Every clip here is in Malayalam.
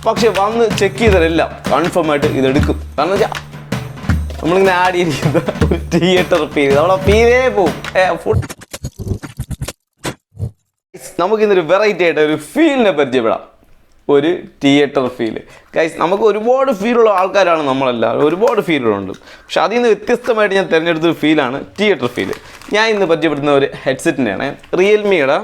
പക്ഷെ വന്ന് ചെക്ക് ചെയ്തവരെല്ലാം കൺഫേം ആയിട്ട് ഇതെടുക്കും. കാരണം വെച്ചാൽ നമ്മളിങ്ങനെ ആഡ് ചെയ്തിരിക്കുന്ന ഒരു തിയേറ്റർ ഫീൽ, നമ്മളെ ഫീലേ പോവും. നമുക്കിന്നൊരു വെറൈറ്റി ആയിട്ട് ഒരു ഫീലിനെ പരിചയപ്പെടാം. ഒരു തിയേറ്റർ ഫീൽ. ഗൈസ്, നമുക്ക് ഒരുപാട് ഫീലുള്ള ആൾക്കാരാണ് നമ്മളെല്ലാവരും, ഒരുപാട് ഫീലുകളുണ്ട്. പക്ഷെ അതിൽ നിന്ന് വ്യത്യസ്തമായിട്ട് ഞാൻ തിരഞ്ഞെടുത്തൊരു ഫീലാണ് തിയേറ്റർ ഫീൽ. ഞാൻ ഇന്ന് പരിചയപ്പെടുന്ന ഒരു ഹെഡ്സെറ്റിനെയാണ്, റിയൽമിയുടെ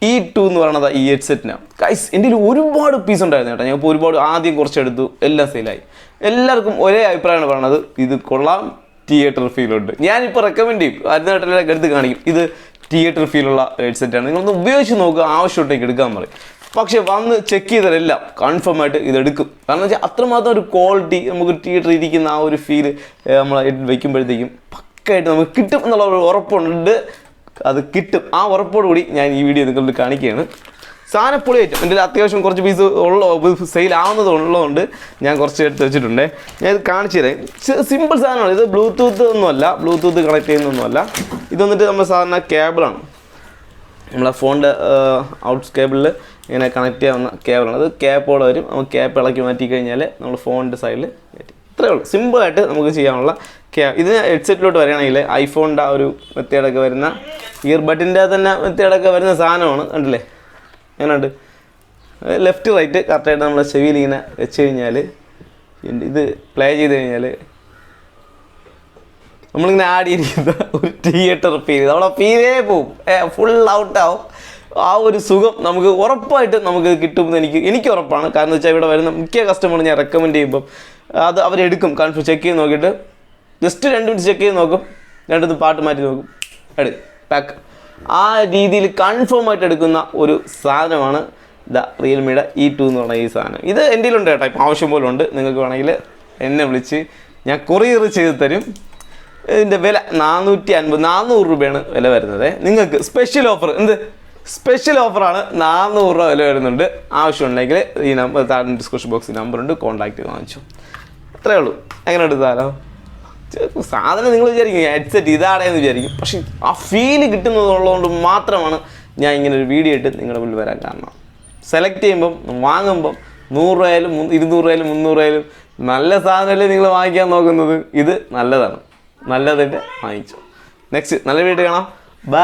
E2 എന്ന് പറയുന്നത് ഈ ഹെഡ്സെറ്റിനാണ്. ഗൈസ്, എൻ്റെ ഒരുപാട് പീസ് ഉണ്ടായിരുന്നു കേട്ടോ. ഞാൻ ഇപ്പോൾ ഒരുപാട് ആദ്യം കുറച്ചെടുത്തു, എല്ലാം സെയിലായി. എല്ലാവർക്കും ഒരേ അഭിപ്രായമാണ് പറയണത്, ഇത് കൊള്ളാം, തിയേറ്റർ ഫീലുണ്ട്. ഞാനിപ്പോൾ റെക്കമെൻഡ് ചെയ്യും, അതിനായിട്ടെല്ലാം എടുത്ത് കാണിക്കും, ഇത് തിയേറ്റർ ഫീലുള്ള ഹെഡ്സെറ്റാണ്, നിങ്ങളൊന്ന് ഉപയോഗിച്ച് നോക്കുക, ആവശ്യമുണ്ടെങ്കിൽ എടുക്കാൻ പറയും. പക്ഷെ വന്ന് ചെക്ക് ചെയ്തവരെല്ലാം കൺഫേം ആയിട്ട് ഇതെടുക്കും. കാരണം വെച്ചാൽ അത്രമാത്രം ഒരു ക്വാളിറ്റി, നമുക്ക് തിയേറ്ററിൽ ഇരിക്കുന്ന ആ ഒരു ഫീൽ നമ്മൾ വയ്ക്കുമ്പോഴത്തേക്കും പക്കായിട്ട് നമുക്ക് കിട്ടും എന്നുള്ള ഒരു ഉറപ്പുണ്ട്. അത് കിട്ടും, ആ ഉറപ്പോട് കൂടി ഞാൻ ഈ വീഡിയോ നിങ്ങളുടെ കാണിക്കുകയാണ്. സാധനം പൊളി ഐറ്റം. എൻ്റെ അത്യാവശ്യം കുറച്ച് പീസ് സെയിലാവുന്നതുള്ളതുകൊണ്ട് ഞാൻ കുറച്ച് എടുത്ത് വെച്ചിട്ടുണ്ട്. ഞാൻ ഇത് കാണിച്ചു തരാം. സിമ്പിൾ സാധനമാണ് ഇത്. ബ്ലൂടൂത്ത് ഒന്നുമല്ല, ബ്ലൂടൂത്ത് കണക്ട് ചെയ്യുന്നൊന്നുമല്ല. ഇത് വന്നിട്ട് നമ്മൾ സാധാരണ കേബിളാണ്, നമ്മളെ ഫോണിൻ്റെ ഔട്ട് കേബിളിൽ ഇങ്ങനെ കണക്ട് ചെയ്യാവുന്ന കേബിളാണ്. അത് ക്യാപ്പോടെ വരും. നമുക്ക് ക്യാപ്പ് ഇളക്കി മാറ്റി കഴിഞ്ഞാൽ നമ്മൾ ഫോണിൻ്റെ സൈഡിൽ കയറ്റി. ഇത്രയേ ഉള്ളൂ, സിമ്പിളായിട്ട് നമുക്ക് ചെയ്യാനുള്ള ഇത് ഹെഡ്സെറ്റിലോട്ട് വരികയാണെങ്കിൽ ഐഫോണിൻ്റെ ആ ഒരു മെത്തേഡൊക്കെ വരുന്ന, ഇയർബഡിൻ്റെ തന്നെ മെത്തേഡൊക്കെ വരുന്ന സാധനമാണ്. കണ്ടില്ലേ എങ്ങനെയുണ്ട്? ലെഫ്റ്റ് റൈറ്റ് കറക്റ്റായിട്ട് നമ്മൾ ചെവിയിൽ ഇങ്ങനെ വെച്ച് കഴിഞ്ഞാൽ, ഇത് പ്ലേ ചെയ്ത് കഴിഞ്ഞാൽ നമ്മളിങ്ങനെ ആഡ് ചെയ്തിരിക്കുന്ന ഒരു തിയേറ്റർ ഫീൽ, നമ്മളെ ഫീലേ പോവും, ഫുൾ ഔട്ടാവും. ആ ഒരു സുഖം നമുക്ക് ഉറപ്പായിട്ട് നമുക്ക് കിട്ടുമെന്ന് എനിക്ക് ഉറപ്പാണ്. കാരണം എന്ന് വെച്ചാൽ ഇവിടെ വരുന്ന മിക്ക കസ്റ്റമർ ഞാൻ റെക്കമെൻഡ് ചെയ്യുമ്പം അത് അവരെടുക്കും. കൺഫേം ചെക്ക് ചെയ്ത് നോക്കിയിട്ട് ജസ്റ്റ് 2 മിനിറ്റ് ചെക്ക് ചെയ്ത് നോക്കും, 2 പാട്ട് മാറ്റി നോക്കും, പാക്ക്. ആ രീതിയിൽ കൺഫേം ആയിട്ട് എടുക്കുന്ന ഒരു സാധനമാണ് റിയൽമിയുടെ E2 എന്ന് പറഞ്ഞ ഈ സാധനം. ഇത് എൻ്റെ കയ്യിലുണ്ട് കേട്ടോ, ഇപ്പം ആവശ്യം പോലെ ഉണ്ട്. നിങ്ങൾക്ക് വേണമെങ്കിൽ എന്നെ വിളിച്ച് ഞാൻ കൊറിയർ ചെയ്ത് തരും. ഇതിൻ്റെ വില 400 രൂപയാണ് വില വരുന്നത്. നിങ്ങൾക്ക് സ്പെഷ്യൽ ഓഫർ, സ്പെഷ്യൽ ഓഫറാണ്, 400 രൂപ വില വരുന്നുണ്ട്. ആവശ്യമുണ്ടെങ്കിൽ ഈ നമ്പർ താഴെ ഡിസ്ക്രിപ്ഷൻ ബോക്സിൽ നമ്പറുണ്ട്, കോൺടാക്ട് ചെയ്ത് വാങ്ങിച്ചു. അത്രയേ ഉള്ളൂ. എങ്ങനെ എടുത്താലോ സാധനം നിങ്ങൾ വിചാരിക്കും ഹെഡ്സെറ്റ് ഇതാടേന്ന് വിചാരിക്കും, പക്ഷേ ആ ഫീല് കിട്ടുന്നതുള്ളതുകൊണ്ട് മാത്രമാണ് ഞാൻ ഇങ്ങനെ ഒരു വീഡിയോ ഇട്ട് നിങ്ങളുടെ മുന്നിൽ വരാൻ കാരണം. സെലക്ട് ചെയ്യുമ്പം, വാങ്ങുമ്പം 100 രൂപയായാലും 200 രൂപയായാലും 300 രൂപയായാലും നല്ല സാധനമല്ലേ നിങ്ങൾ വാങ്ങിക്കാൻ നോക്കുന്നത്. ഇത് നല്ലതാണ്, നല്ലതായിട്ട് വാങ്ങിച്ചു. നെക്സ്റ്റ് നല്ല വീഡിയോ കാണാം. ബൈ.